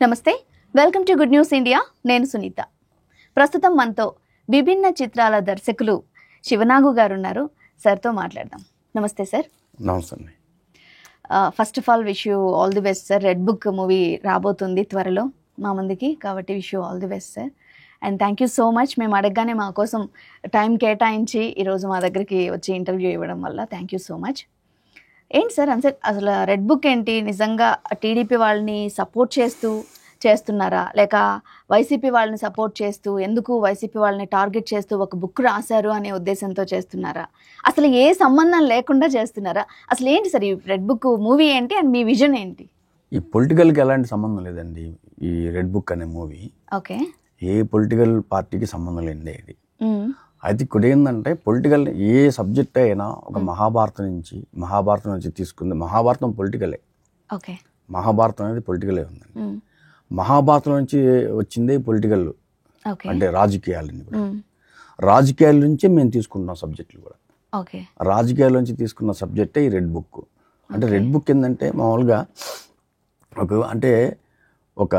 నమస్తే, welcome to good news India. నేను సునీత. ప్రస్తుతం మనతో విభిన్న చిత్రాల దర్శకులు శివనాగు గారు ఉన్నారు. సార్తో మాట్లాడదాం. నమస్తే సార్. నమస్తే. First of all wish you all the best sir. Red book movie రాబోతుంది త్వరలో మా ముందుకి, కాబట్టి wish you all the best sir. And thank you so much. మేము అడగగానే మా కోసం టైం కేటాయించి ఈరోజు మా దగ్గరికి వచ్చి ఇంటర్వ్యూ ఇవ్వడం వల్ల థ్యాంక్ యూ సో మచ్. ఏంటి సార్ అసలు రెడ్ బుక్ ఏంటి? నిజంగా టీడీపీ వాళ్ళని సపోర్ట్ చేస్తున్నారా, లేక వైసీపీ వాళ్ళని సపోర్ట్ చేస్తూ ఎందుకు వైసీపీ వాళ్ళని టార్గెట్ చేస్తూ ఒక బుక్ రాశారు అనే ఉద్దేశంతో చేస్తున్నారా, అసలు ఏ సంబంధం లేకుండా చేస్తున్నారా? అసలు ఏంటి సార్ ఈ రెడ్ బుక్ మూవీ ఏంటి అండ్ మీ విజన్ ఏంటి? ఈ పొలిటికల్కి ఎలాంటి సంబంధం లేదండి. ఈ రెడ్ బుక్ అనే మూవీ ఓకే, ఏ పొలిటికల్ పార్టీకి సంబంధం లేనిదే ఇది. అయితే ఇక్కడ ఏంటంటే పొలిటికల్ ఏ సబ్జెక్ట్ అయినా ఒక మహాభారతం నుంచి తీసుకుంది. మహాభారతం పొలిటికలే. ఓకే, మహాభారతం అనేది పొలిటికలే ఉందండి. మహాభారతం నుంచి వచ్చిందే పొలిటికల్, అంటే రాజకీయాలని కూడా. రాజకీయాల నుంచే మేము తీసుకుంటున్నాం సబ్జెక్టులు కూడా. ఓకే, రాజకీయాల నుంచి తీసుకున్న సబ్జెక్టే ఈ రెడ్ బుక్. అంటే రెడ్ బుక్ ఏంటంటే మామూలుగా ఒక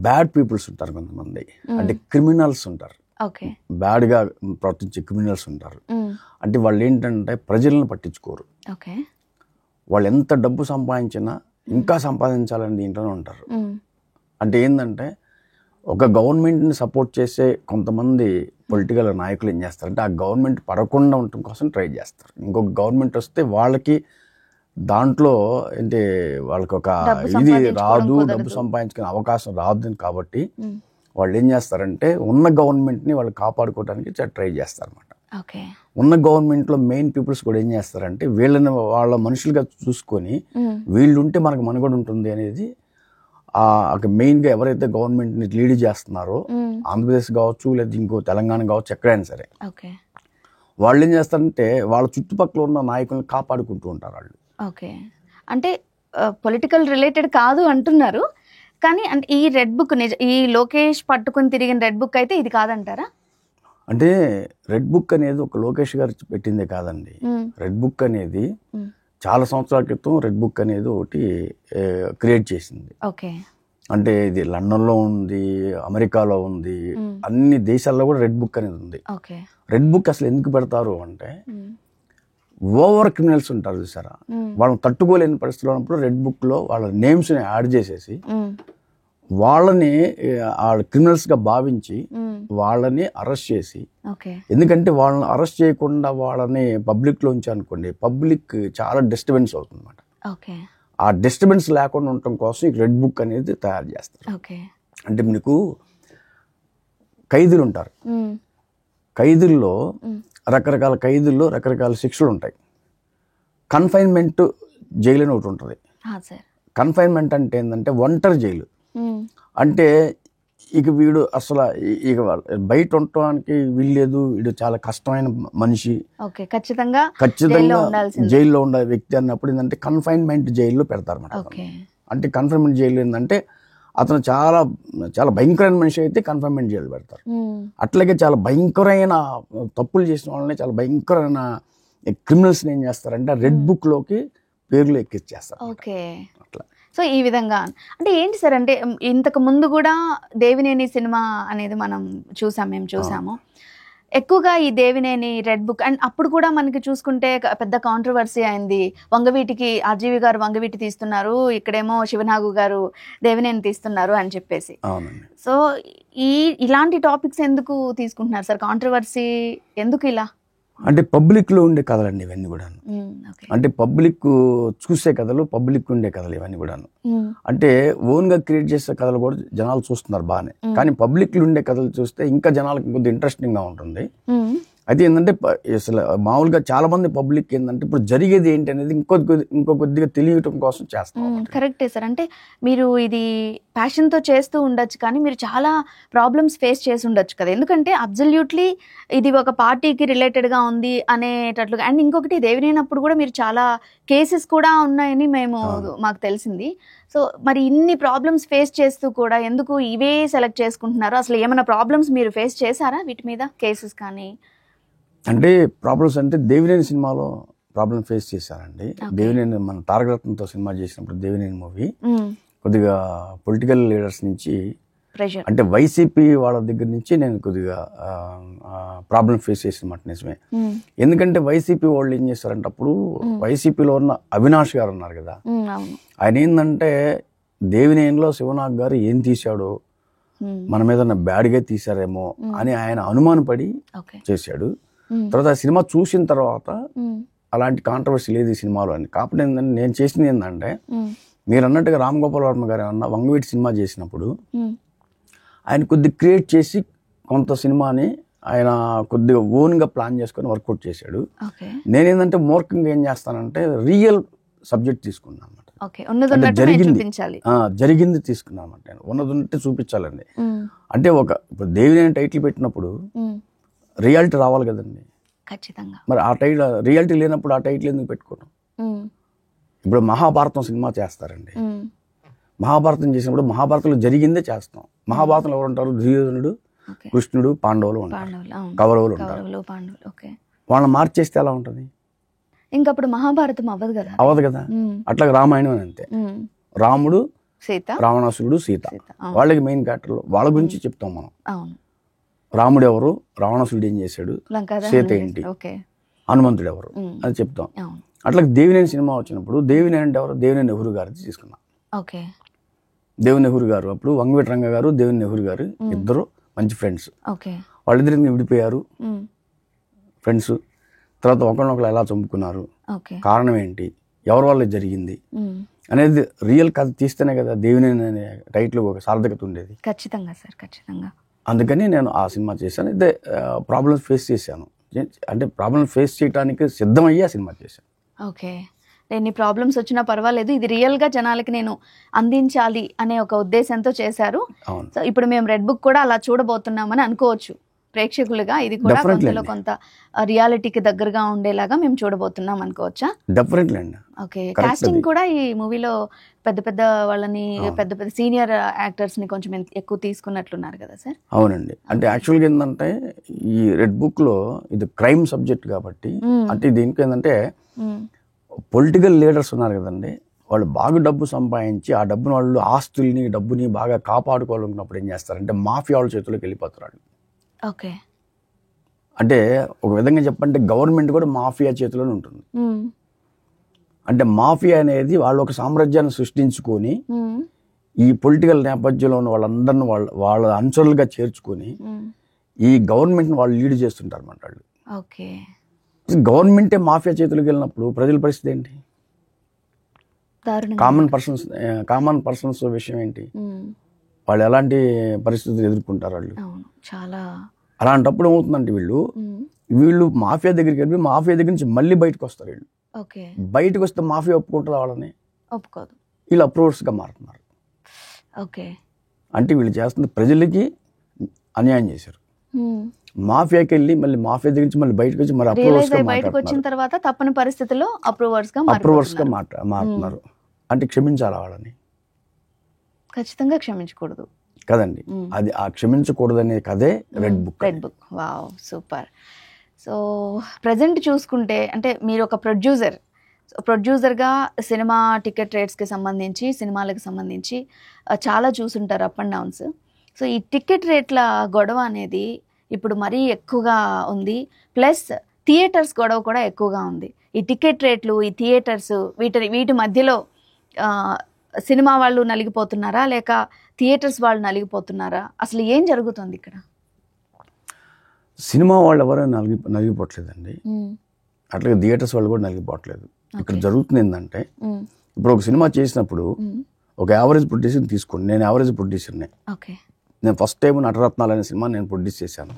బ్యాడ్ పీపుల్స్ ఉంటారు కొంతమంది, అంటే క్రిమినల్స్ ఉంటారు, బ్యాడ్గా ప్రవర్తించే క్రిమినల్స్ ఉంటారు. అంటే వాళ్ళు ఏంటంటే ప్రజలను పట్టించుకోరు. వాళ్ళు ఎంత డబ్బు సంపాదించినా ఇంకా సంపాదించాలని దీంట్లోనే ఉంటారు. అంటే ఏంటంటే ఒక గవర్నమెంట్ని సపోర్ట్ చేసే కొంతమంది పొలిటికల్ నాయకులు ఏం చేస్తారంటే ఆ గవర్నమెంట్ పడకుండా ఉండటం కోసం ట్రై చేస్తారు. ఇంకొక గవర్నమెంట్ వస్తే వాళ్ళకి దాంట్లో ఏంటి వాళ్ళకి ఒక ఇది రాదు, డబ్బు సంపాదించుకునే అవకాశం రాదు. కాబట్టి వాళ్ళు ఏం చేస్తారంటే ఉన్న గవర్నమెంట్ని వాళ్ళు కాపాడుకోవడానికి ట్రై చేస్తారు అనమాట. ఉన్న గవర్నమెంట్లో మెయిన్ పీపుల్స్ కూడా ఏం చేస్తారంటే వీళ్ళని వాళ్ళ మనుషులుగా చూసుకొని వీళ్ళు ఉంటే మనకు మనుగడ ఉంటుంది అనేది మెయిన్గా ఎవరైతే గవర్నమెంట్ని లీడ్ చేస్తున్నారో, ఆంధ్రప్రదేశ్ కావచ్చు లేదా ఇంకో తెలంగాణ కావచ్చు, ఎక్కడైనా సరే వాళ్ళు ఏం చేస్తారంటే వాళ్ళ చుట్టుపక్కల ఉన్న నాయకులను కాపాడుకుంటూ ఉంటారు వాళ్ళు. ఓకే, అంటే పొలిటికల్ రిలేటెడ్ కాదు అంటున్నారు, కానీ అంటే ఈ రెడ్ బుక్ ఈ లోకేష్ పట్టుకుని తిరిగిన రెడ్ బుక్ అయితే ఇది కాదంటారా? అంటే రెడ్ బుక్ అనేది ఒక లోకేష్ గారు పెట్టిందే కాదండి. రెడ్ బుక్ అనేది చాలా సంవత్సరాల క్రితం రెడ్ బుక్ అనేది ఒకటి క్రియేట్ చేసింది. ఓకే, అంటే ఇది లండన్లో ఉంది, అమెరికాలో ఉంది, అన్ని దేశాల్లో కూడా రెడ్ బుక్ అనేది ఉంది. రెడ్ బుక్ అసలు ఎందుకు పెడతారు అంటే ఓవర్ క్రిమినల్స్ ఉంటారు చూసారా, వాళ్ళని తట్టుకోలేని పరిస్థితుల్లో ఉన్నప్పుడు రెడ్ బుక్లో వాళ్ళ నేమ్స్ని యాడ్ చేసేసి వాళ్ళని క్రిమినల్స్గా భావించి వాళ్ళని అరెస్ట్ చేసి, ఎందుకంటే వాళ్ళని అరెస్ట్ చేయకుండా వాళ్ళని పబ్లిక్లో ఉంచారనుకోండి, పబ్లిక్ చాలా డిస్టర్బెన్స్ అవుతుంది అనమాట. ఆ డిస్టర్బెన్స్ లేకుండా ఉండటం కోసం ఈ రెడ్ బుక్ అనేది తయారు చేస్తారు. అంటే మీకు ఖైదీలు ఉంటారు, ఖైదీల్లో రకరకాల శిక్షలు ఉంటాయి. కన్ఫైన్మెంట్ జైలు అని ఒకటి ఉంటుంది. కన్ఫైన్మెంట్ అంటే ఏంటంటే ఒంటరి జైలు. అంటే ఇక వీడు అసలు ఇక బయట ఉండటానికి వీల్లేదు, వీడు చాలా కష్టమైన మనిషి, ఖచ్చితంగా జైల్లో ఉండే వ్యక్తి అన్నప్పుడు ఏంటంటే కన్ఫైన్మెంట్ జైల్లో పెడతారు అన్నమాట. అంటే కన్ఫైన్మెంట్ జైలు ఏంటంటే అతను చాలా చాలా భయంకరమైన మనిషి అయితే కన్ఫైన్మెంట్ జైలు పెడతారు. అట్లాగే చాలా భయంకరమైన తప్పులు చేసిన వాళ్ళని, చాలా భయంకరమైన క్రిమినల్స్ని ఏం చేస్తారంటే రెడ్ బుక్లోకి పేర్లు ఎక్కిచ్చేస్తారు. అట్లా. సో ఈ విధంగా అంటే ఏంటి సార్, అంటే ఇంతకు ముందు కూడా దేవినేని సినిమా అనేది మేము చూసాము. ఎక్కువగా ఈ దేవినేని రెడ్ బుక్ అండ్ అప్పుడు కూడా మనకి చూసుకుంటే పెద్ద కాంట్రవర్సీ అయింది. వంగవీటికి ఆర్జీవి గారు వంగవీటి తీస్తున్నారు, ఇక్కడేమో శివనాగు గారు దేవినేని తీస్తున్నారు అని చెప్పేసి. సో ఇలాంటి టాపిక్స్ ఎందుకు తీసుకుంటున్నారు సార్? కాంట్రవర్సీ ఎందుకు ఇలా? అంటే పబ్లిక్లో ఉండే కథలండి ఇవన్నీ కూడాను. అంటే పబ్లిక్ చూసే కథలు, పబ్లిక్ ఉండే కథలు ఇవన్నీ కూడాను. అంటే ఓన్గా క్రియేట్ చేసే కథలు కూడా జనాలు చూస్తున్నారు బాగానే, కానీ పబ్లిక్లో ఉండే కథలు చూస్తే ఇంకా జనాలకు కొద్దిగా ఇంట్రెస్టింగ్గా ఉంటుంది. అయితే ఏంటంటే అసలు మామూలుగా చాలా మంది పబ్లిక్ ఏంటంటే ఇప్పుడు జరిగేది ఏంటి అనేది ఇంకో కొద్దిగా తెలియటం కోసం చేస్తాం. కరెక్టే సార్. అంటే మీరు ఇది ప్యాషన్తో చేస్తూ ఉండొచ్చు, కానీ మీరు చాలా ప్రాబ్లమ్స్ ఫేస్ చేసి ఉండొచ్చు కదా. ఎందుకంటే అబ్జల్యూట్లీ ఇది ఒక పార్టీకి రిలేటెడ్గా ఉంది అనేటట్లుగా. అండ్ ఇంకొకటి దేవినేనప్పుడు కూడా మీరు చాలా కేసెస్ కూడా ఉన్నాయని మాకు తెలిసింది. సో మరి ఇన్ని ప్రాబ్లమ్స్ ఫేస్ చేస్తూ కూడా ఎందుకు ఇవే సెలెక్ట్ చేసుకుంటున్నారు? అసలు ఏమైనా ప్రాబ్లమ్స్ మీరు ఫేస్ చేశారా వీటి మీద, కేసెస్ కానీ? అంటే ప్రాబ్లమ్స్ అంటే దేవినేని సినిమాలో ప్రాబ్లం ఫేస్ చేశానండి. దేవినేని మన తారకరత్నంతో సినిమా చేసినప్పుడు దేవినేని మూవీ కొద్దిగా పొలిటికల్ లీడర్స్ నుంచి ప్రెషర్ అంటే వైసీపీ వాళ్ళ దగ్గర నుంచి నేను కొద్దిగా ప్రాబ్లం ఫేస్ చేసినమాట నిజమే. ఎందుకంటే వైసీపీ వాళ్ళు ఏం చేస్తారంటే అప్పుడు వైసీపీలో ఉన్న అవినాష్ గారు ఉన్నారు కదా, ఆయన ఏంటంటే దేవినేనిలో శివనాగ్ గారు ఏం తీశాడో మన మీద బ్యాడ్గా తీశారేమో అని ఆయన అనుమానపడి చేశాడు. తర్వాత ఆ సినిమా చూసిన తర్వాత అలాంటి కాంట్రవర్సీ లేదు ఈ సినిమాలో అని. కాకపోతే ఏంటంటే నేను చేసింది ఏంటంటే మీరు అన్నట్టుగా రామ్ గోపాల్ వర్మ గారు ఏమన్నా వంగవీటి సినిమా చేసినప్పుడు ఆయన కొద్దిగా క్రియేట్ చేసి కొంత సినిమాని ఆయన కొద్దిగా ఓన్గా ప్లాన్ చేసుకొని వర్కౌట్ చేశాడు. నేనేంటంటే మూర్ఖంగా ఏం చేస్తానంటే రియల్ సబ్జెక్ట్ తీసుకున్నాను అనమాట. జరిగింది తీసుకున్నాను అనమాట. నేను ఉన్నది ఉంటే చూపించాలండి. అంటే ఇప్పుడు దేవినేని టైటిల్ పెట్టినప్పుడు రియాలిటీ రావాలి కదండి ఖచ్చితంగా. మరి ఆ టైటిల్ రియాలిటీ లేనప్పుడు ఆ టైటిల్ ఎందుకు పెట్టుకోవడం? ఇప్పుడు మహాభారతం సినిమా చేస్తారండి. మహాభారతం చేసినప్పుడు మహాభారతంలో జరిగిందే చేస్తాం. మహాభారతంలో ఎవరు ఉంటారు? దుర్యోధనుడు, కృష్ణుడు, పాండవులు ఉంటారు, కౌరవులు ఉంటారు. వాళ్ళని మార్చేస్తే ఎలా ఉంటుంది? ఇంకా అప్పుడు మహాభారతం అవ్వదు కదా. అట్లా రామాయణం అని అంతే. రాముడు, సీత, రావణాసురుడు, సీత వాళ్ళకి మెయిన్ క్యారెక్టర్లు. వాళ్ళ గురించి చెప్తాం మనం. రాముడు ఎవరు, రావణాసురుడు ఏం చేశాడు, సీత ఏంటి, హనుమంతుడు ఎవరు అని చెప్తాం. అట్లా దేవినేని సినిమా వచ్చినప్పుడు దేవినేని అంటే ఎవరు? దేవినేని నెహ్రూ గారిది తీసుకున్నాం. దేవినేని నెహ్రూ గారు అప్పుడు వంగవీటి రంగ గారు, దేవినేని నెహ్రూ గారు ఇద్దరు మంచి ఫ్రెండ్స్. వాళ్ళిద్దరికి విడిపోయారు ఫ్రెండ్స్. తర్వాత ఒకరినొకరు ఎలా చంపుకున్నారు, కారణం ఏంటి, ఎవరి వల్ల జరిగింది అనేది రియల్ కథ తీస్తేనే కదా దేవినేని అనే టైటిల్ ఒక సార్థకత ఉండేది. ఖచ్చితంగా సార్, ఖచ్చితంగా. అందుకని నేను ఆ సినిమా చేశాను. అయితే ప్రాబ్లమ్స్ ఫేస్ చేశాను. అంటే ప్రాబ్లమ్ ఫేస్ చేయడానికి సిద్ధమయ్యి ఆ సినిమా చేశాను. ఓకే, ఎన్ని ప్రాబ్లమ్స్ వచ్చినా పర్వాలేదు, ఇది రియల్గా జనాలకి నేను అందించాలి అనే ఒక ఉద్దేశంతో చేశారు. సో ఇప్పుడు మేము రెడ్ బుక్ కూడా అలా చూడబోతున్నామని అనుకోవచ్చు ప్రేక్షకులుగా. ఇది కూడా కొంతలో కొంత రియాలిటీకి దగ్గరగా ఉండేలాగా మేము చూడబోతున్నాం అనుకోవచ్చా? డెఫినెట్లీ అండి. ఓకే, కాస్టింగ్ కూడా ఈ మూవీలో పెద్ద పెద్ద వాళ్ళని, పెద్ద పెద్ద సీనియర్ యాక్టర్స్ ని కొంచెం ఎక్కువ తీసుకున్నట్లున్నారు కదా సార్? అవునండి. అంటే యాక్చువల్గా ఏంటంటే ఈ రెడ్ బుక్ లో ఇది క్రైమ్ సబ్జెక్ట్ కాబట్టి, అంటే దీనికి ఏంటంటే పొలిటికల్ లీడర్స్ ఉన్నారు కదండి, వాళ్ళు బాగా డబ్బు సంపాదించి ఆ డబ్బుని వాళ్ళు ఆస్తుల్ని డబ్బుని బాగా కాపాడుకోవాలనుకున్నప్పుడు ఏం చేస్తారంటే మాఫియా వాళ్ళ చేతుల్లోకి వెళ్ళిపోతారు. ఓకే, అంటే ఒక విధంగా చెప్పంటే గవర్నమెంట్ కూడా మాఫియా చేతిలోనే ఉంటుంది. అంటే మాఫియా అనేది వాళ్ళు ఒక సామ్రాజ్యాన్ని సృష్టించుకొని ఈ పొలిటికల్ నేపథ్యంలో ఉన్న వాళ్ళందరినీ వాళ్ళ అనుచరులుగా చేర్చుకొని ఈ గవర్నమెంట్ని వాళ్ళు లీడ్ చేస్తుంటారు అన్నమాట వాళ్ళు. ఓకే, గవర్నమెంటే మాఫియా చేతులకు వెళ్ళినప్పుడు ప్రజల పరిస్థితి ఏంటి? కామన్ పర్సన్స్ విషయం ఏంటి? వాళ్ళు ఎలాంటి పరిస్థితులు ఎదుర్కొంటారు వాళ్ళు? చాలా. అలాంటప్పుడు ఏమవుతుందంటే వీళ్ళు మాఫియా దగ్గరికి వెళ్ళి మాఫియా దగ్గర నుంచి మళ్ళీ బయటకు వస్తారు. వీళ్ళు బయటకు వస్తే మాఫియా ఒప్పుకుంటారు, వాళ్ళని ఒప్పుకోదు. వీళ్ళు అప్రూవర్స్గా మారుతున్నారు. ఓకే, అంటే వీళ్ళు చేస్తున్న ప్రజలకి అన్యాయం చేశారు. మాఫియాకి వెళ్ళి మళ్ళీ మాఫియా దగ్గర నుంచి మళ్ళీ బయటకు వచ్చి మరి బయటకు వచ్చిన తర్వాత తప్పని పరిస్థితుల్లో అప్రూవర్స్గా మారుతున్నారు. అంటే క్షమించాలి వాళ్ళని, ఖచ్చితంగా క్షమించకూడదు కదండి. అది ఆ క్షమించకూడదు అనే కదే red book. Wow, super. So present చూసుకుంటే అంటే మీరు ఒక ప్రొడ్యూసర్గా సినిమా టికెట్ రేట్స్కి సంబంధించి, సినిమాలకు సంబంధించి చాలా చూసుంటారు అప్ అండ్ డౌన్స్. సో ఈ టికెట్ రేట్ల గొడవ అనేది ఇప్పుడు మరీ ఎక్కువగా ఉంది. ప్లస్ థియేటర్స్ గొడవ కూడా ఎక్కువగా ఉంది. ఈ టికెట్ రేట్లు, ఈ థియేటర్స్, వీటి మధ్యలో సినిమా వాళ్ళు నలిగిపోతున్నారా లేక థియేటర్స్ వాళ్ళు నలిగిపోతున్నారా? అసలు ఏం జరుగుతుంది ఇక్కడ? సినిమా వాళ్ళు ఎవరైనా నలిగిపోవట్లేదండి, అట్లాగే థియేటర్స్ వాళ్ళు కూడా నలిగిపోవట్లేదు. ఇక్కడ జరుగుతుంది ఏంటంటే ఇప్పుడు ఒక సినిమా చేసినప్పుడు ఒక యావరేజ్ ప్రొడ్యూసర్ తీసుకోండి. నేను యావరేజ్ ప్రొడ్యూసర్నే. నేను ఫస్ట్ టైం నటరత్నాలు అనే సినిమా నేను ప్రొడ్యూస్ చేశాను.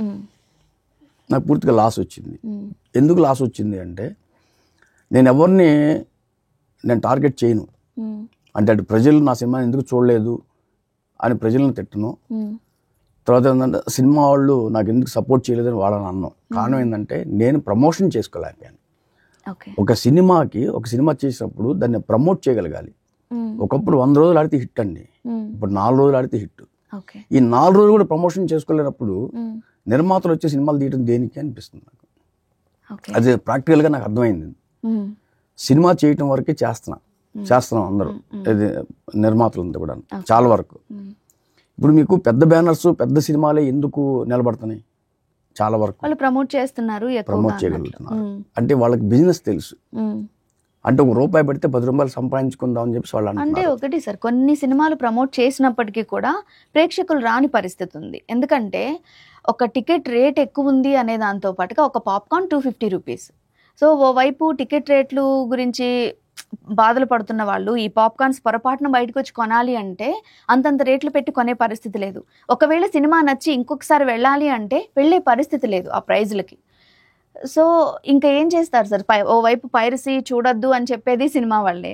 నాకు పూర్తిగా లాస్ వచ్చింది. ఎందుకు లాస్ వచ్చింది అంటే నేను టార్గెట్ చేయను. అంటే అటు ప్రజలు నా సినిమాని ఎందుకు చూడలేదు అని ప్రజలను తిట్టను. తర్వాత ఏంటంటే సినిమా వాళ్ళు నాకు ఎందుకు సపోర్ట్ చేయలేదని వాళ్ళని అన్నాను. కారణం ఏంటంటే నేను ప్రమోషన్ చేసుకోలేకపోయాను. ఒక సినిమా చేసినప్పుడు దాన్ని ప్రమోట్ చేయగలగాలి. ఒకప్పుడు 100 రోజులు ఆడితే హిట్ అండి, ఇప్పుడు 4 రోజులు ఆడితే హిట్. ఈ 4 రోజులు కూడా ప్రమోషన్ చేసుకోలేనప్పుడు నిర్మాతలు వచ్చే సినిమాలు తీయడం దేనికి అనిపిస్తుంది నాకు. అది ప్రాక్టికల్గా నాకు అర్థమైంది. సినిమా చేయటం వరకే చేస్తున్నా, చేస్తున్నాం అందరూ, ఇది నిర్మాతలంతా కూడా చాలా వరకు. ఇప్పుడు మీకు పెద్ద బ్యానర్స్ పెద్ద సినిమాలే ఎందుకు నిలబడుతున్నాయి? చాలా వరకు వాళ్ళు ప్రమోట్ చేస్తున్నారు, ప్రమోట్ చేయగలుగుతున్నారు. అంటే వాళ్ళకి బిజినెస్ తెలుసు. అంటే ₹1 పెడితే ₹10 సంపాదించుకుందాం అని చెప్పి వాళ్ళు అంటే అంటున్నారు. ఒకటి సార్, కొన్ని సినిమాలు ప్రమోట్ చేసినప్పటికీ కూడా ప్రేక్షకులు రాని పరిస్థితి ఉంది. ఎందుకంటే ఒక టికెట్ రేట్ ఎక్కువ ఉంది అనే దాంతో పాటుగా ఒక పాప్కార్న్ ₹250. సో ఓవైపు టికెట్ రేట్లు గురించి బాధలు పడుతున్న వాళ్ళు ఈ పాప్కార్న్స్ పొరపాటున బయటకు వచ్చి కొనాలి అంటే అంతంత రేట్లు పెట్టి కొనే పరిస్థితి లేదు. ఒకవేళ సినిమా నచ్చి ఇంకొకసారి వెళ్ళాలి అంటే వెళ్ళే పరిస్థితి లేదు ఆ ప్రైజ్లకి. సో ఇంకా ఏం చేస్తారు సార్? ఓవైపు పైరసీ చూడొద్దు అని చెప్పేది సినిమా వాళ్ళే,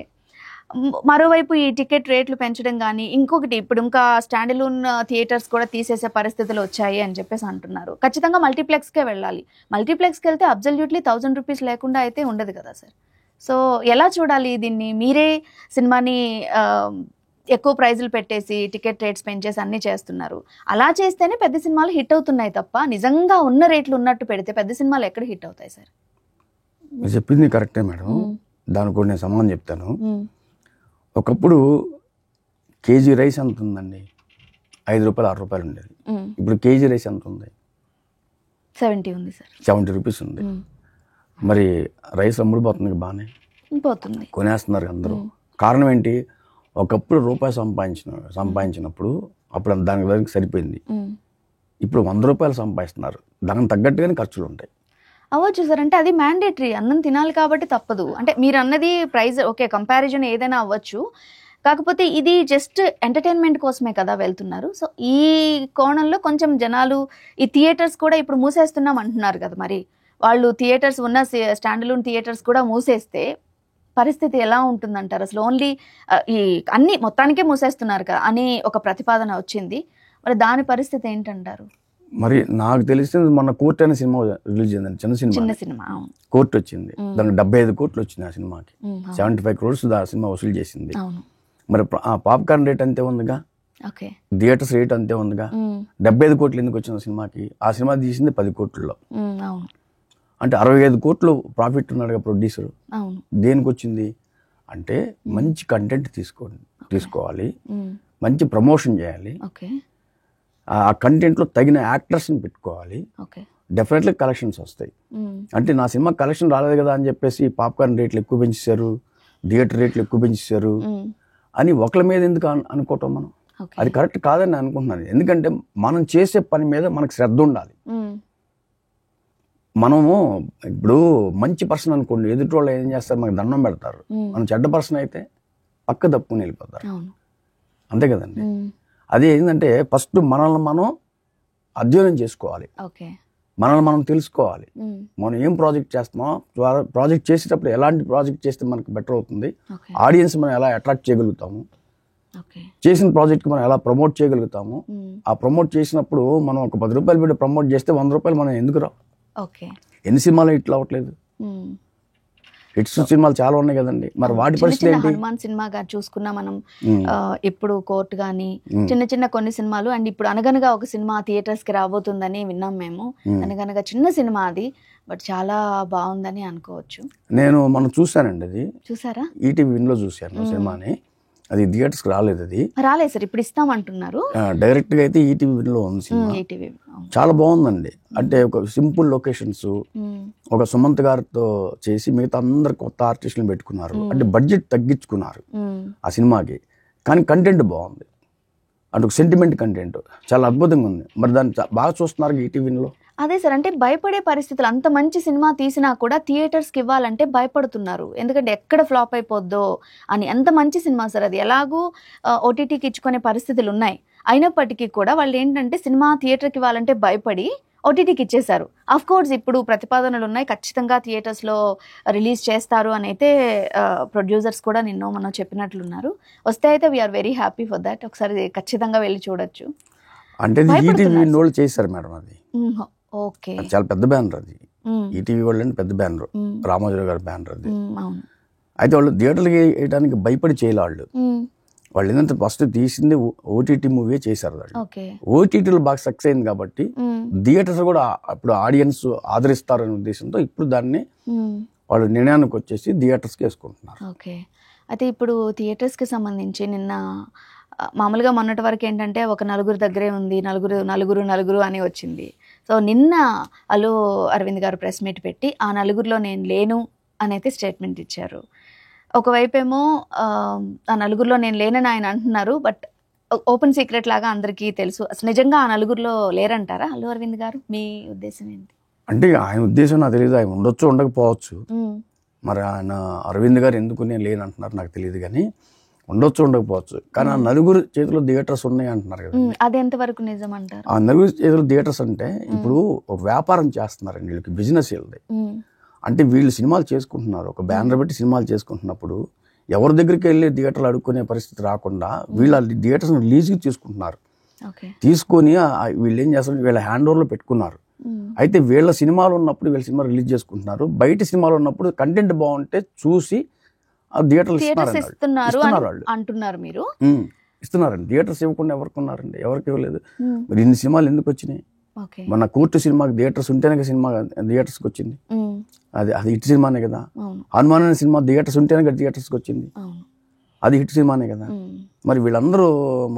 మరోవైపు ఈ టికెట్ రేట్లు పెంచడం కానీ, ఇంకొకటి ఇప్పుడు ఇంకా స్టాండ్అలోన్ థియేటర్స్ కూడా తీసేసే పరిస్థితులు వచ్చాయి అని చెప్పేసి అంటున్నారు. ఖచ్చితంగా మల్టీప్లెక్స్కే వెళ్ళాలి. మల్టీప్లెక్స్కి వెళ్తే అబ్సల్యూట్లీ ₹1000 లేకుండా అయితే ఉండదు కదా సార్. సో ఎలా చూడాలి దీన్ని? మీరే సినిమాని ఎక్కువ ప్రైజులు పెట్టేసి టికెట్ రేట్స్ పెంచేసి అన్నీ చేస్తున్నారు. అలా చేస్తేనే పెద్ద సినిమాలు హిట్ అవుతున్నాయి తప్ప నిజంగా ఉన్న రేట్లు ఉన్నట్టు పెడితే పెద్ద సినిమాలు ఎక్కడ హిట్ అవుతాయి సార్? మీరు చెప్పింది కరెక్టే మేడం. దానికి కూడా నేను సమాధానం చెప్తాను. ఒకప్పుడు కేజీ రైస్ ఎంత ఉందండి? ₹5 ₹6 ఉండేది. ఇప్పుడు కేజీ రైస్ ఎంత ఉంది? 70 ఉంది సార్. ₹70 ఉంది. మరి రైస్ అమ్ముడుపోతుంది బాగానే, పోతుంది, కొనేస్తున్నారు అందరూ. కారణం ఏంటి? ఒకప్పుడు రూపాయి సంపాదించినప్పుడు అప్పుడు దానికి సరిపోయింది. ఇప్పుడు ₹100 సంపాదిస్తున్నారు. దానికి తగ్గట్టుగానే ఖర్చులు ఉంటాయి. అవ్వచ్చు సార్. అంటే అది మ్యాండేటరీ, అన్నం తినాలి కాబట్టి తప్పదు. అంటే మీరు అన్నది ప్రైజ్ ఓకే, కంపారిజన్ ఏదైనా అవ్వచ్చు. కాకపోతే ఇది జస్ట్ ఎంటర్టైన్మెంట్ కోసమే కదా వెళ్తున్నారు. సో ఈ కోణంలో కొంచెం జనాలు ఈ థియేటర్స్ కూడా ఇప్పుడు మూసేస్తున్నాం అంటున్నారు కదా, మరి వాళ్ళు థియేటర్స్ ఉన్న స్టాండ్అలోన్ థియేటర్స్ కూడా మూసేస్తే పరిస్థితి ఎలా ఉంటుందంటారు? అసలు ఓన్లీ ఈ అన్ని మొత్తానికే మూసేస్తున్నారు కదా అని ఒక ప్రతిపాదన వచ్చింది. మరి దాని పరిస్థితి ఏంటంటారు? మరి నాకు తెలిసింది మొన్న కోర్ట్ అనే సినిమా రిలీజ్ అయిందండి. చిన్న సినిమా కోర్ట్ వచ్చింది. దానికి 75 కోట్లు వచ్చింది. ఆ సినిమాకి 75 crores ఆ సినిమా వసూలు చేసింది. మరి ఆ పాప్కార్న్ రేట్ అంతే ఉందిగా, థియేటర్స్ రేట్ అంతే ఉందిగా. 75 కోట్లు ఎందుకు వచ్చిన సినిమాకి? ఆ సినిమా తీసింది 10 కోట్లలో. అంటే 65 కోట్లు ప్రాఫిట్ ఉన్నాడుగా ప్రొడ్యూసర్. దేనికి వచ్చింది అంటే మంచి కంటెంట్ తీసుకోవాలి, మంచి ప్రమోషన్ చేయాలి, ఆ కంటెంట్లో తగిన యాక్టర్స్ని పెట్టుకోవాలి, డెఫినెట్లీ కలెక్షన్స్ వస్తాయి. అంటే నా సినిమా కలెక్షన్ రాలేదు కదా అని చెప్పేసి పాప్కార్న్ రేట్లు ఎక్కువ పెంచేశారు, థియేటర్ రేట్లు ఎక్కువ పెంచేశారు అని ఒకళ్ళ మీద ఎందుకు అనుకోవటం? మనం అది కరెక్ట్ కాదని నేను అనుకుంటున్నాను. ఎందుకంటే మనం చేసే పని మీద మనకు శ్రద్ధ ఉండాలి. మనము ఇప్పుడు మంచి పర్సన్ అనుకోండి, ఎదుటి వాళ్ళు ఏం చేస్తారు, మనకు దండం పెడతారు. మనం చెడ్డ పర్సన్ అయితే పక్క తప్పుకుని వెళ్ళిపోతారు. అంతే కదండి. అదే ఏంటంటే ఫస్ట్ మనల్ని మనం అధ్యయనం చేసుకోవాలి, మనల్ని మనం తెలుసుకోవాలి. మనం ఏం ప్రాజెక్ట్ చేస్తున్నాం, ప్రాజెక్ట్ చేసేటప్పుడు ఎలాంటి ప్రాజెక్ట్ చేస్తే మనకు బెటర్ అవుతుంది, ఆడియన్స్ మనం ఎలా అట్రాక్ట్ చేయగలుగుతాము, చేసిన ప్రాజెక్ట్కి మనం ఎలా ప్రమోట్ చేయగలుగుతాము. ఆ ప్రమోట్ చేసినప్పుడు మనం ఒక ₹10 పెట్టి ప్రమోట్ చేస్తే ₹100 మనం ఎందుకు రావు? ఎన్ని సినిమాలు ఇట్లా అవ్వట్లేదు? హిట్స్ సినిమాలు చాలా ఉన్నాయి కదండి. మరి వాటి పరిస్థితి ఏంటి? హనుమాన్ సినిమా చూసుకున్నా మనం, ఇప్పుడు కోర్ట్ గానీ చిన్న చిన్న కొన్ని సినిమాలు, అండ్ ఇప్పుడు అనగనగా ఒక సినిమా థియేటర్స్ కి రాబోతుందని విన్నాం మేము. అనగనగా చిన్న సినిమా అది, బట్ చాలా బాగుందని అనుకోవచ్చు. నేను మనం చూసానండి, అది చూసారా? ఈటీవీ విన్లో చూశాను సినిమాని. అది థియేటర్స్ కి రాలేదు, అది రాలేదు సార్, ఇప్పుడు ఇస్తామంటున్నారు. డైరెక్ట్ గా అయితే ఈటీవీ విన్లో ఉంది సినిమా. చాలా బాగుందండి. అంటే ఒక సింపుల్ లొకేషన్స్, ఒక సుమంత్ గారితో చేసి మిగతా అందరు కొత్త ఆర్టిస్టులను పెట్టుకున్నారు. అంటే బడ్జెట్ తగ్గించుకున్నారు ఆ సినిమాకి, కానీ కంటెంట్ బాగుంది. అంటే ఒక సెంటిమెంట్ కంటెంట్ చాలా అద్భుతంగా ఉంది. మరి దాన్ని బాగా చూస్తున్నారు ఈటీవీలో. అదే సార్, అంటే భయపడే పరిస్థితులు, అంత మంచి సినిమా తీసినా కూడా థియేటర్స్కి ఇవ్వాలంటే భయపడుతున్నారు. ఎందుకంటే ఎక్కడ ఫ్లాప్ అయిపోద్దో అని. అంత మంచి సినిమా సార్ అది, ఎలాగూ ఓటీటీకి ఇచ్చుకునే పరిస్థితులు ఉన్నాయి. అయినప్పటికీ కూడా వాళ్ళు ఏంటంటే సినిమా థియేటర్కి ఇవ్వాలంటే భయపడి ఓటీటీకి ఇచ్చేశారు. అఫ్ కోర్స్ ఇప్పుడు ప్రతిపాదనలు ఉన్నాయి, ఖచ్చితంగా థియేటర్స్లో రిలీజ్ చేస్తారు అని అయితే ప్రొడ్యూసర్స్ కూడా మనం చెప్పినట్లున్నారు. వస్తే అయితే we are very happy for that. ఒకసారి ఖచ్చితంగా వెళ్ళి చూడొచ్చు. అంటే ఈటీవీ వాళ్ళు చేశారు మేడం, అది ఓకే, చాలా పెద్ద బ్యానర్ అది. ఈటీవీ వాళ్ళు అంటే పెద్ద బ్యానర్, రామోజీరావు గారి బ్యానర్ అది. అయితే వాళ్ళు థియేటర్కి వేయడానికి భయపడి చేయలే. వాళ్ళు ఏంటంటే ఫస్ట్ తీసింది ఓటీటీ మూవీ చేశారు. ఓటీటీలో బాగా సక్సెస్ అయింది కాబట్టి థియేటర్స్ కూడా అప్పుడు ఆడియన్స్ ఆదరిస్తారనే ఉద్దేశంతో ఇప్పుడు దాన్ని వాళ్ళు నిర్ణయానికి వచ్చేసి థియేటర్స్కి వేసుకుంటున్నారు. ఓకే, అయితే ఇప్పుడు థియేటర్స్కి సంబంధించి నిన్న మామూలుగా మొన్నటి వరకు ఏంటంటే ఒక నలుగురు దగ్గరే ఉంది, నలుగురు అని వచ్చింది. సో నిన్న అల్లు అరవింద్ గారు ప్రెస్ మీట్ పెట్టి ఆ నలుగురిలో నేను లేను అనేది స్టేట్మెంట్ ఇచ్చారు. ఒకవైపేమో ఆ నలుగురిలో నేను లేనని ఆయన అంటున్నారు, బట్ ఓపెన్ సీక్రెట్ లాగా అందరికీ తెలుసు. అసలు నిజంగా ఆ నలుగురిలో లేరంటారా అల్లు అరవింద్ గారు? మీ ఉద్దేశం ఏంటి? అంటే ఆయన ఉద్దేశం నాకు తెలియదు, ఆయన ఉండొచ్చు ఉండకపోవచ్చు. మరి ఆయన అరవింద్ గారు ఎందుకు నేను లేనంటున్నారు నాకు తెలియదు, కానీ ఉండొచ్చు ఉండకపోవచ్చు. కానీ ఆ నలుగురు చేతిలో థియేటర్స్ ఉన్నాయి అంటున్నారు కదా, అది ఎంతవరకు నిజం అంటారు? ఆ నలుగురు చేతిలో థియేటర్స్ అంటే ఇప్పుడు ఒక వ్యాపారం చేస్తున్నారండి వీళ్ళకి, బిజినెస్ వీళ్ళది. అంటే వీళ్ళు సినిమాలు చేసుకుంటున్నారు, ఒక బ్యానర్ పెట్టి సినిమాలు చేసుకుంటున్నప్పుడు ఎవరి దగ్గరికి వెళ్ళి థియేటర్లు అడుక్కునే పరిస్థితి రాకుండా వీళ్ళ థియేటర్స్ లీజుకి తీసుకుంటున్నారు. తీసుకొని వీళ్ళు ఏం చేస్తారు, వీళ్ళ హ్యాండ్ ఓవర్లో పెట్టుకున్నారు. అయితే వీళ్ళ సినిమాలు ఉన్నప్పుడు వీళ్ళ సినిమా రిలీజ్ చేసుకుంటున్నారు. బయట సినిమాలు ఉన్నప్పుడు కంటెంట్ బాగుంటే చూసి థియేటర్లు ఇస్తున్నారు అంటున్నారు మీరు. ఇస్తున్నారండి. థియేటర్స్ ఇవ్వకుండా ఎవరికి ఉన్నారండి? ఎవరికి ఇవ్వలేదు. మరి ఇన్ని సినిమాలు ఎందుకు వచ్చినాయి? మన కోర్టు సినిమాకి థియేటర్స్ ఉంటేనే సినిమా థియేటర్స్కి వచ్చింది. అది హిట్ సినిమానే కదా. హనుమాన్ అనే సినిమా థియేటర్స్ ఉంటేనే కదా థియేటర్స్కి వచ్చింది, అది హిట్ సినిమానే కదా. మరి వీళ్ళందరూ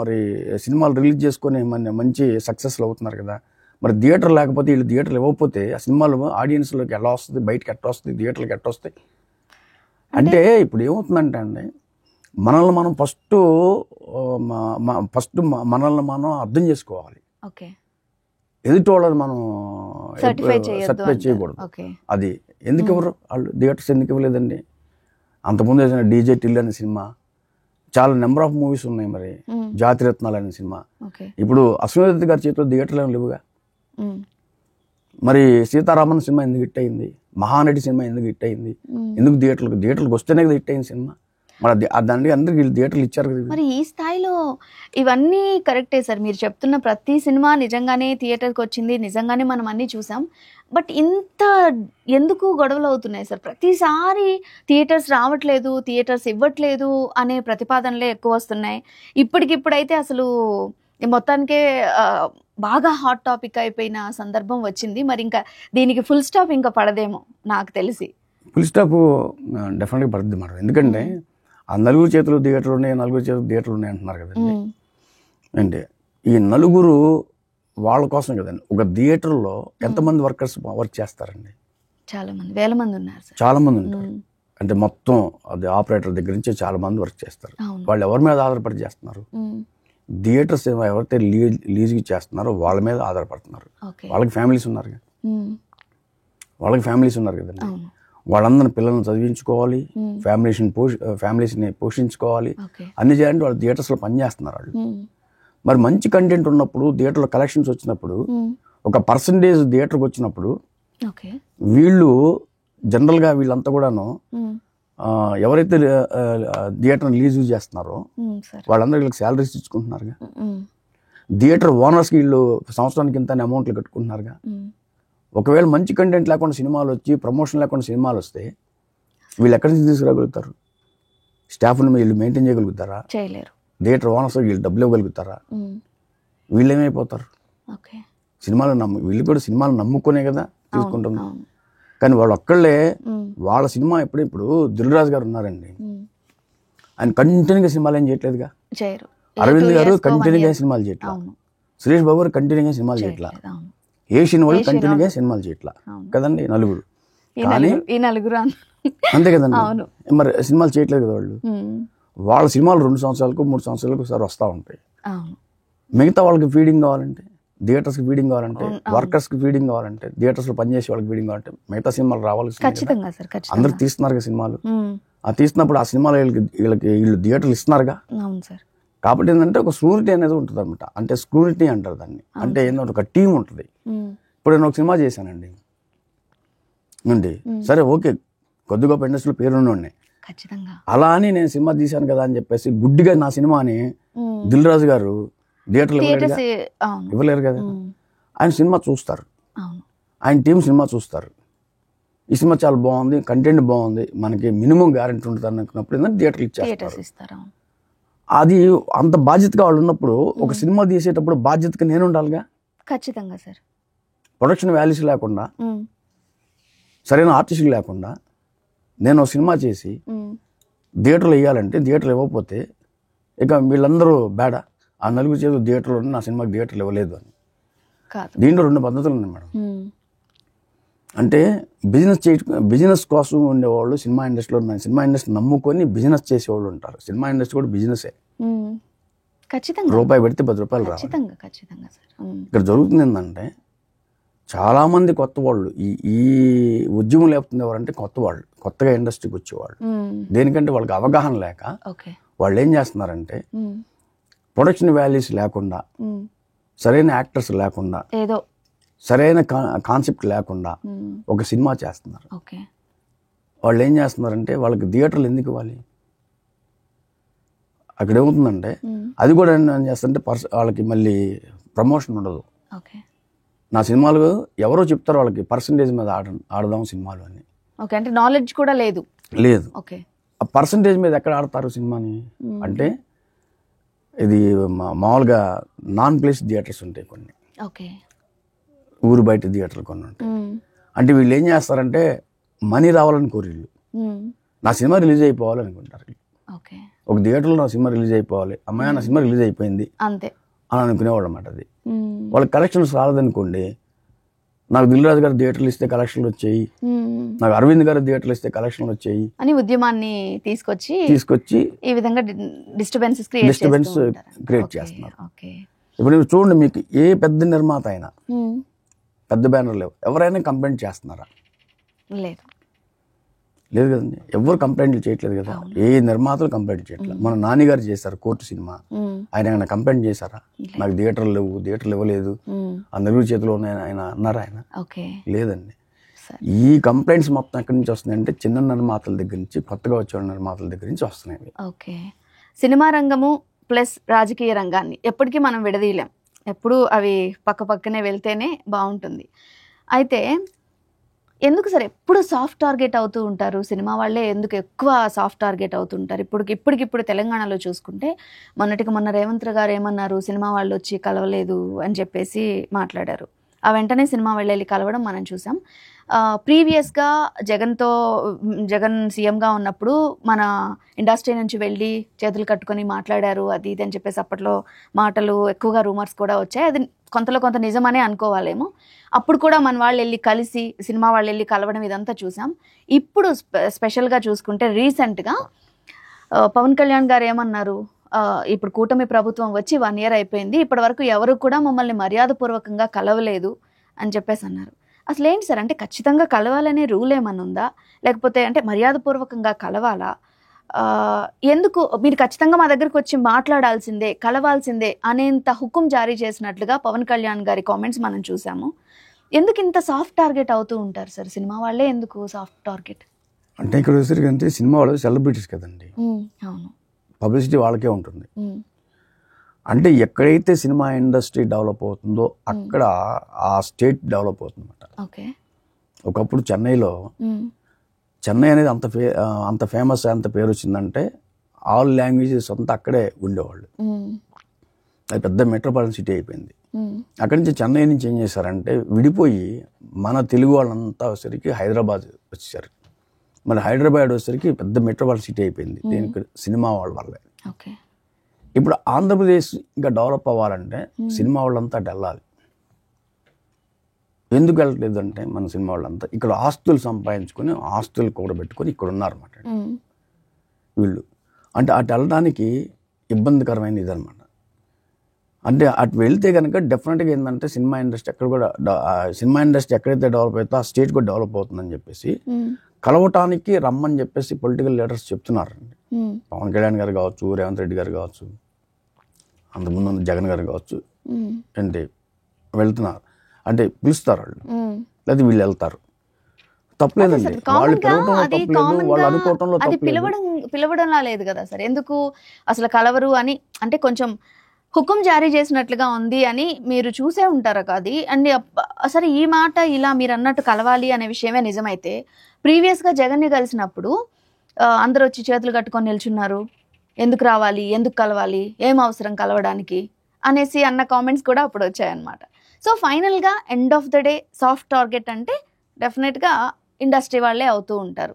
మరి సినిమాలు రిలీజ్ చేసుకొని మంచి సక్సెస్లు అవుతున్నారు కదా. మరి థియేటర్ లేకపోతే వీళ్ళు థియేటర్లు ఇవ్వకపోతే ఆ సినిమాలు ఆడియన్స్లోకి ఎలా వస్తుంది, బయటకి ఎట్ట వస్తుంది, థియేటర్లకు ఎట్ట వస్తాయి? అంటే ఇప్పుడు ఏమవుతుందంటే అండి, మనల్ని మనం ఫస్ట్ మనల్ని మనం అర్థం చేసుకోవాలి. ఎదుటి వాళ్ళని మనం సర్టిఫై చేయకూడదు. అది ఎందుకు ఎవరు వాళ్ళు థియేటర్స్ ఎందుకు ఇవ్వలేదండి? అంతకుముందు ఏదైనా డీజే టిల్ అనే సినిమా, చాలా నెంబర్ ఆఫ్ మూవీస్ ఉన్నాయి. మరి జాతిరత్నాలు అనే సినిమా, ఇప్పుడు అశ్వథ్ గారి చేతిలో థియేటర్లు ఏమి లేవుగా. మరి సీతారామన్ సినిమా ఎందుకు హిట్ అయింది? మహానటి సినిమా ఎందుకు హిట్ అయింది? ఎందుకు థియేటర్లకు వస్తేనే కదా హిట్ అయింది సినిమా. మరి దానికి అందరికి వీళ్ళు థియేటర్లు ఇచ్చారు కదా. మరి ఈ స్థాయిలో ఇవన్నీ కరెక్టే సార్, మీరు చెప్తున్న ప్రతి సినిమా నిజంగానే థియేటర్కి వచ్చింది, నిజంగానే మనం అన్నీ చూసాం. బట్ ఇంత ఎందుకు గొడవలు అవుతున్నాయి సార్? ప్రతిసారి థియేటర్స్ రావట్లేదు, థియేటర్స్ ఇవ్వట్లేదు అనే ప్రతిపాదనలే ఎక్కువ వస్తున్నాయి. ఇప్పటికిప్పుడైతే అసలు మొత్తానికే బాగా హాట్ టాపిక్ అయిపోయిన సందర్భం వచ్చింది. మరి ఇంకా దీనికి ఫుల్ స్టాప్ ఇంకా పడదేమో నాకు తెలిసి. ఫుల్ స్టాప్ డెఫినెట్గా పడుతుంది మేడం. ఎందుకంటే ఆ నలుగురు చేతులు థియేటర్లు ఉన్నాయి, నలుగురు చేతులు థియేటర్లు ఉన్నాయి అంటున్నారు కదండి. అంటే ఈ నలుగురు వాళ్ళ కోసం కదండి. ఒక థియేటర్లో ఎంతమంది వర్కర్స్ వర్క్ చేస్తారండి? చాలా మంది, వేల మంది ఉన్నారు సార్. చాలా మంది ఉంటారు. అంటే మొత్తం అది ఆపరేటర్ దగ్గర నుంచి చాలా మంది వర్క్ చేస్తారు. వాళ్ళు ఎవరి మీద ఆధారపడి చేస్తున్నారు? థియేటర్స్ ఎవరైతే లీజ్కి చేస్తున్నారో వాళ్ళ మీద ఆధారపడుతున్నారు. వాళ్ళకి ఫ్యామిలీస్ ఉన్నారు కదా, కదండి. వాళ్ళందరినీ పిల్లల్ని చదివించుకోవాలి, ఫ్యామిలీస్ని పోషించుకోవాలి, అన్ని చేయాలంటే వాళ్ళు థియేటర్స్లో పనిచేస్తున్నారు వాళ్ళు. మరి మంచి కంటెంట్ ఉన్నప్పుడు, థియేటర్లో కలెక్షన్స్ వచ్చినప్పుడు, ఒక పర్సంటేజ్ థియేటర్కి వచ్చినప్పుడు వీళ్ళు జనరల్గా వీళ్ళంతా కూడాను ఎవరైతే థియేటర్ లీజ్ చేస్తున్నారో వాళ్ళందరూ వీళ్ళకి శాలరీస్ ఇచ్చుకుంటున్నారుగా. థియేటర్ ఓనర్స్కి వీళ్ళు సంవత్సరానికి ఇంత అమౌంట్లు కట్టుకుంటున్నారుగా. ఒకవేళ మంచి కంటెంట్ లేకుండా సినిమాలు వచ్చి, ప్రమోషన్ లేకుండా సినిమాలు వస్తే వీళ్ళు ఎక్కడి నుంచి తీసుకురాగలుగుతారు? స్టాఫ్ని వీళ్ళు మెయింటైన్ చేయగలుగుతారా? చేయలేరు. థియేటర్ ఓనర్స్ వీళ్ళు డబ్బులు ఇవ్వగలుగుతారా? వీళ్ళు ఏమైపోతారు? వీళ్ళు కూడా సినిమాలు నమ్ముకునే కదా తీసుకుంటున్నారు. కానీ వాళ్ళు ఒక్కళ్ళే వాళ్ళ సినిమా ఇప్పుడు దిల్ రాజు గారు ఉన్నారండి, ఆయన కంటిన్యూగా సినిమాలు ఏం చేయట్లేదుగా. అరవింద్ గారు కంటిన్యూగా సినిమాలు చేయట్లా, సురేష్ బాబు గారు కంటిన్యూగా సినిమాలు చేయట్లా, ఏషియన్ వాళ్ళు కంటిన్యూగా సినిమాలు చేయట్లా కదండి. నలుగురు కానీ అంతే కదండి. మరి సినిమాలు చేయట్లేదు కదా వాళ్ళు. వాళ్ళ సినిమాలు 2 సంవత్సరాలకు 3 సంవత్సరాలకు ఒకసారి వస్తూ ఉంటాయి. మిగతా వాళ్ళకి ఫీడింగ్ కావాలంటే, థియేటర్స్కి ఫీడింగ్ కావాలంటే, వర్కర్స్కి ఫీడింగ్ కావాలంటే, థియేటర్స్లో పనిచేసే వాళ్ళకి ఫీడింగ్ కావాలంటే మిగతా సినిమాలు రావాలి. అందరు తీస్తున్నారు కదా సినిమాలు. ఆ తీస్తున్నప్పుడు ఆ సినిమాలు వీళ్ళు థియేటర్లు ఇస్తున్నారుగా. కాబట్టి ఏంటంటే ఒక స్క్రూనిటీ అనేది ఉంటుంది అనమాట. అంటే స్క్రూనిటీ అంటారు దాన్ని. అంటే ఏంటంటే ఒక టీం ఉంటుంది. ఇప్పుడు నేను ఒక సినిమా చేశానండి అండి, సరే ఓకే, కొద్ది గొప్ప ఇండస్ట్రీలో పేరున్న ఉన్నాయి. అలా అని నేను సినిమా తీశాను కదా అని చెప్పేసి గుడ్డిగా నా సినిమాని దిల్ రాజు గారు థియేటర్లు ఇవ్వలేరు కదా. ఆయన సినిమా చూస్తారు, ఆయన టీం సినిమా చూస్తారు. ఈ సినిమా చాలా బాగుంది, కంటెంట్ బాగుంది, మనకి మినిమం గ్యారెంటీ ఉంటుంది అనుకున్నప్పుడు ఏంటంటే థియేటర్లు ఇచ్చేస్తారు. అది అంత బాధ్యతగా వాళ్ళు ఉన్నప్పుడు ఒక సినిమా తీసేటప్పుడు బాధ్యతగా నేను ఉండాలిగా. ఖచ్చితంగా సార్. ప్రొడక్షన్ వాల్యూస్ లేకుండా, సరైన ఆర్టిస్టులు లేకుండా నేను సినిమా చేసి థియేటర్లు వేయాలంటే థియేటర్లు ఇవ్వకపోతే ఇక వీళ్ళందరూ బేడా, ఆ నలుగురు చేతులు థియేటర్లో నా సినిమాకి థియేటర్లు ఇవ్వలేదు అని. దీంట్లో 2 పద్ధతులు ఉన్నాయి మేడం. అంటే బిజినెస్ కోసం ఉండేవాళ్ళు సినిమా ఇండస్ట్రీలో ఉన్నాయి. సినిమా ఇండస్ట్రీ నమ్ముకొని బిజినెస్ చేసేవాళ్ళు ఉంటారు. సినిమా ఇండస్ట్రీ కూడా బిజినెసే. ఖచ్చితంగా రూపాయి పెడితే 10 రూపాయలు రావాలి. ఖచ్చితంగా సార్. ఇక్కడ జరుగుతుంది ఏంటంటే చాలామంది కొత్త వాళ్ళు ఈ ఉద్యమం లేపుతుంది ఎవరంటే కొత్త వాళ్ళు, కొత్తగా ఇండస్ట్రీకి వచ్చేవాళ్ళు. దేనికంటే వాళ్ళకి అవగాహన లేక వాళ్ళు ఏం చేస్తున్నారంటే ప్రొడక్షన్ వాల్యూస్ లేకుండా, సరైన యాక్టర్స్ లేకుండా, ఏదో సరైన కాన్సెప్ట్ లేకుండా ఒక సినిమా చేస్తున్నారు. వాళ్ళు ఏం చేస్తున్నారంటే వాళ్ళకి థియేటర్లు ఎందుకు ఇవ్వాలి? అక్కడ ఏమవుతుందంటే అది కూడా ఏం చేస్తారంటే వాళ్ళకి మళ్ళీ ప్రమోషన్ ఉండదు. నా సినిమాలు ఎవరో చెప్తారు వాళ్ళకి పర్సంటేజ్ మీద ఆడదాం సినిమాలు అని. అంటే నాలెడ్జ్ కూడా లేదు. ఆ పర్సంటేజ్ మీద ఎక్కడ ఆడతారు సినిమాని అంటే ఇది మామూలుగా నాన్ ప్లేస్ థియేటర్స్ ఉంటాయి కొన్ని, ఊరు బయట థియేటర్లు కొన్ని ఉంటాయి. అంటే వీళ్ళు ఏం చేస్తారంటే మనీ రావాలని కోరిళ్ళు నా సినిమా రిలీజ్ అయిపోవాలి అనుకుంటారు. ఒక థియేటర్లో నా సినిమా రిలీజ్ అయిపోవాలి, అమ్మాయి నా సినిమా రిలీజ్ అయిపోయింది అంతే అని అనుకునేవాళ్ళు అన్నమాట. అది వాళ్ళకి కలెక్షన్స్ రాలేదనుకోండి, నాకు దిల్రాజు గారు థియేటర్లు ఇస్తే కలెక్షన్లు వచ్చాయి, నాకు అరవింద్ గారు థియేటర్లు ఇస్తే కలెక్షన్లు వచ్చాయి అని ఉద్యమాన్ని తీసుకొచ్చి ఈ విధంగా డిస్టర్బెన్స్ క్రియేట్ చేస్తున్నారు. ఇప్పుడు మీరు చూడండి, మీకు ఏ పెద్ద నిర్మాత అయినా, పెద్ద బ్యానర్ లేవు, ఎవరైనా కంప్లైంట్ చేస్తున్నారా? లేదు కదండి, ఎవరు కంప్లైంట్లు చేయట్లేదు కదా. ఏ నిర్మాతలు కంప్లైంట్ చేయట్లేదు. మన నాన్నగారు చేశారు కోర్టు సినిమా, ఆయన ఏమైనా కంప్లైంట్ చేశారా? నాకు థియేటర్లు ఇవ్వలేదు, ఆ నలుగురు చేతిలో ఉన్నాయని ఆయన అన్నారా? ఆయన లేదండి. ఈ కంప్లైంట్స్ మొత్తం ఎక్కడి నుంచి వస్తున్నాయంటే చిన్న నిర్మాతల దగ్గర నుంచి, కొత్తగా వచ్చే నిర్మాతల దగ్గర నుంచి వస్తున్నాయి. సినిమా రంగము ప్లస్ రాజకీయ రంగాన్ని ఎప్పటికీ మనం విడదీయలేం, ఎప్పుడు అవి పక్కనే వెళ్తేనే బాగుంటుంది. అయితే ఎందుకు సార్ ఎప్పుడు సాఫ్ట్ టార్గెట్ అవుతూ ఉంటారు సినిమా వాళ్ళే? ఎందుకు ఎక్కువ సాఫ్ట్ టార్గెట్ అవుతుంటారు? ఇప్పటికిప్పుడు తెలంగాణలో చూసుకుంటే మొన్న రేవంత్ గారు ఏమన్నారు, సినిమా వాళ్ళు వచ్చి కలవలేదు అని చెప్పేసి మాట్లాడారు. ఆ వెంటనే సినిమా వాళ్ళు వెళ్ళి కలవడం మనం చూసాం. ప్రీవియస్గా జగన్ సీఎంగా ఉన్నప్పుడు మన ఇండస్ట్రీ నుంచి వెళ్ళి చేతులు కట్టుకొని మాట్లాడారు అది ఇది అని చెప్పేసి అప్పట్లో మాటలు ఎక్కువగా రూమర్స్ కూడా వచ్చాయి. అది కొంత నిజమనే అనుకోవాలేమో. అప్పుడు కూడా మన వాళ్ళు వెళ్ళి కలిసి, సినిమా వాళ్ళు వెళ్ళి కలవడం ఇదంతా చూసాం. ఇప్పుడు స్పెషల్గా చూసుకుంటే రీసెంట్గా పవన్ కళ్యాణ్ గారు ఏమన్నారు, ఇప్పుడు కూటమి ప్రభుత్వం వచ్చి 1 year అయిపోయింది, ఇప్పటి వరకు ఎవరు కూడా మమ్మల్ని మర్యాదపూర్వకంగా కలవలేదు అని చెప్పేసి అన్నారు. అసలు ఏంటి సార్, అంటే ఖచ్చితంగా కలవాలనే రూల్ ఏమన్నా ఉందా? లేకపోతే అంటే మర్యాదపూర్వకంగా కలవాలా? ఎందుకు మీరు ఖచ్చితంగా మా దగ్గరకు వచ్చి మాట్లాడాల్సిందే, కలవాల్సిందే అనేంత హుకుం జారీ చేసినట్లుగా పవన్ కళ్యాణ్ గారి కామెంట్స్ మనం చూసాము. ఎందుకు ఇంత సాఫ్ట్ టార్గెట్ అవుతూ ఉంటారు సార్ సినిమా వాళ్ళే? ఎందుకు సాఫ్ట్ టార్గెట్ అంటే ఇక్కడ వచ్చేసరికి సినిమా వాళ్ళు సెలబ్రిటీస్ కదండి, అవును, పబ్లిసిటీ వాళ్ళకే ఉంటుంది. అంటే ఎక్కడైతే సినిమా ఇండస్ట్రీ డెవలప్ అవుతుందో అక్కడ ఆ స్టేట్ డెవలప్ అవుతుంది అన్నమాట. ఒకప్పుడు చెన్నై అనేది అంత ఫేమస్, అంత పేరు వచ్చిందంటే ఆల్ లాంగ్వేజెస్ అంతా అక్కడే ఉండేవాళ్ళు. అది పెద్ద మెట్రోపాలిటన్ సిటీ అయిపోయింది. అక్కడి నుంచి చెన్నై నుంచి ఏం చేశారంటే విడిపోయి మన తెలుగు వాళ్ళంతా వచ్చేసరికి హైదరాబాద్ వచ్చేసారు. మరి హైదరాబాద్ వచ్చేసరికి పెద్ద మెట్రోపాలిటన్ సిటీ అయిపోయింది దీనికి సినిమా వాళ్ళ వల్లే. ఇప్పుడు ఆంధ్రప్రదేశ్ ఇంకా డెవలప్ అవ్వాలంటే సినిమా వాళ్ళంతా అటు వెళ్ళాలి. ఎందుకు వెళ్ళట్లేదు అంటే మన సినిమా వాళ్ళంతా ఇక్కడ ఆస్తులు సంపాదించుకొని, ఆస్తులు కూడబెట్టుకొని ఇక్కడ ఉన్నారన్నమాట వీళ్ళు. అంటే అటు వెళ్ళడానికి ఇబ్బందికరమైన ఇదనమాట. అంటే అటు వెళ్తే కనుక డెఫినెట్గా ఏంటంటే సినిమా ఇండస్ట్రీ ఎక్కడైతే డెవలప్ అవుతుందో ఆ స్టేట్ కూడా డెవలప్ అవుతుందని చెప్పేసి కలవటానికి రమ్మని చెప్పేసి పొలిటికల్ లీడర్స్ చెప్తున్నారండి. పవన్ కళ్యాణ్ గారు కావచ్చు, రేవంత్ రెడ్డి గారు కావచ్చు, అంతకుముందు జగన్ గారు కావచ్చు, అంటే వెళ్తున్నారు, అంటే పిలుస్తారు వాళ్ళు, లేదా వీళ్ళు వెళ్తారు. తప్పలేదండి, వాళ్ళు వాళ్ళు అనుకోవటంలో పిలవడంలా లేదు కదా సార్. ఎందుకు అసలు కలవరు అని అంటే కొంచెం హుకుం జారీ చేసినట్లుగా ఉంది అని మీరు చూసే ఉంటారు కదా. అండ్ అసలు ఈ మాట ఇలా మీరు అన్నట్టు కలవాలి అనే విషయమే నిజమైతే ప్రీవియస్గా జగన్ని కలిసినప్పుడు అందరూ వచ్చి చేతులు కట్టుకొని నిల్చున్నారు, ఎందుకు రావాలి, ఎందుకు కలవాలి, ఏం అవసరం కలవడానికి అనేసి అన్న కామెంట్స్ కూడా అప్పుడు వచ్చాయన్నమాట. సో ఫైనల్గా end of the day soft target అంటే డెఫినెట్గా ఇండస్ట్రీ వాళ్ళే అవుతూ ఉంటారు.